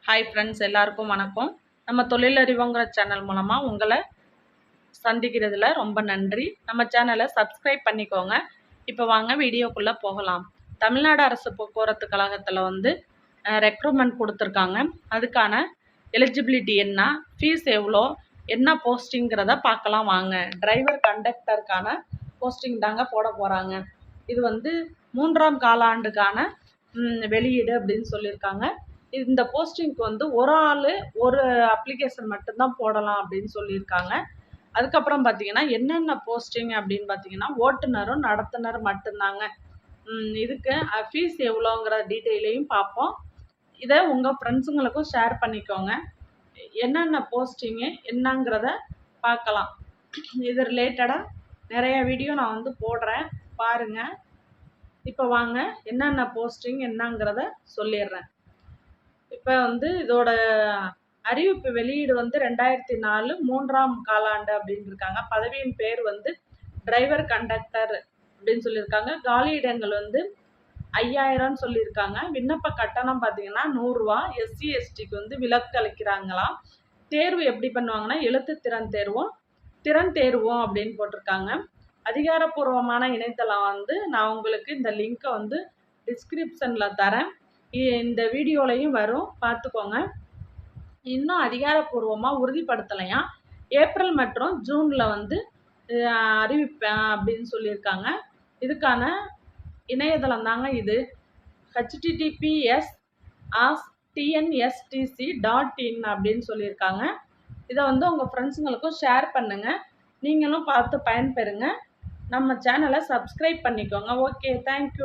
Hi friends, எல்லாருக்கும் வணக்கம். நம்ம தொழிலறிவுங்கிற சேனல் மூலமாக உங்களை சந்திக்கிறதுல ரொம்ப நன்றி. நம்ம சேனலை சப்ஸ்கிரைப் பண்ணிக்கோங்க. இப்போ வாங்க வீடியோக்குள்ளே போகலாம். தமிழ்நாடு அரசு போக்குவரத்து கழகத்தில் ரெக்ரூட்மெண்ட் கொடுத்துருக்காங்க. அதுக்கான எலிஜிபிலிட்டி என்ன, ஃபீஸ் எவ்வளோ, என்ன போஸ்டிங்கிறத பார்க்கலாம் வாங்க. டிரைவர் கண்டக்டருக்கான போஸ்டிங் தாங்க போட போகிறாங்க. இது 3ஆம் காலாண்டுக்கான வெளியீடு அப்படின்னு சொல்லியிருக்காங்க. இந்த போஸ்டிங்க்கு ஒரு ஆள் ஒரு அப்ளிகேஷன் மட்டும்தான் போடலாம் அப்படின்னு சொல்லியிருக்காங்க. அதுக்கப்புறம் பார்த்தீங்கன்னா என்னென்ன போஸ்டிங் அப்படின்னு பார்த்தீங்கன்னா ஓட்டுநரும் நடத்துனர் மட்டும்தாங்க. இதுக்கு ஃபீஸ் எவ்வளோங்கிற டீட்டெயிலையும் பார்ப்போம். இதை உங்கள் ஃப்ரெண்ட்ஸுங்களுக்கும் ஷேர் பண்ணிக்கோங்க. என்னென்ன போஸ்டிங்கு என்னங்கிறத பார்க்கலாம். இது ரிலேட்டடாக நிறைய வீடியோ நான் போடுறேன், பாருங்கள். இப்போ வாங்க என்னென்ன போஸ்டிங் என்னங்கிறத சொல்லிடுறேன். இப்போ இதோட அறிவிப்பு வெளியீடு 2004 3ஆம் காலாண்டு அப்படின்னு இருக்காங்க. பதவியின் பேர் டிரைவர் கண்டக்டர் அப்படின்னு சொல்லியிருக்காங்க. காலி இடங்கள் 5000 சொல்லியிருக்காங்க. விண்ணப்ப கட்டணம் பார்த்தீங்கன்னா 100 ரூபா. எஸ்சி எஸ்டிக்கு விலக்கு அளிக்கிறாங்களாம். தேர்வு எப்படி பண்ணுவாங்கன்னா எழுத்து திறன் தேர்வும் திறன் தேர்வும் அப்படின்னு போட்டிருக்காங்க. அதிகாரப்பூர்வமான இணையதளம் நான் உங்களுக்கு இந்த லிங்கை டிஸ்கிரிப்ஷனில் தரேன். இந்த வீடியோலையும் வரும், பார்த்துக்கோங்க. இன்னும் அதிகாரப்பூர்வமாக உறுதிப்படுத்தலையா, ஏப்ரல் மற்றும் ஜூனில் அறிவிப்பேன் அப்படின்னு சொல்லியிருக்காங்க. இதுக்கான இணையதளம் தாங்க இது. https://tnstc.in அப்படின்னு சொல்லியிருக்காங்க. இதை உங்கள் ஃப்ரெண்ட்ஸுங்களுக்கும் ஷேர் பண்ணுங்கள். நீங்களும் பார்த்து பயன்பெறுங்க. நம்ம சேனலை சப்ஸ்கிரைப் பண்ணிக்கோங்க. Okay, thank you.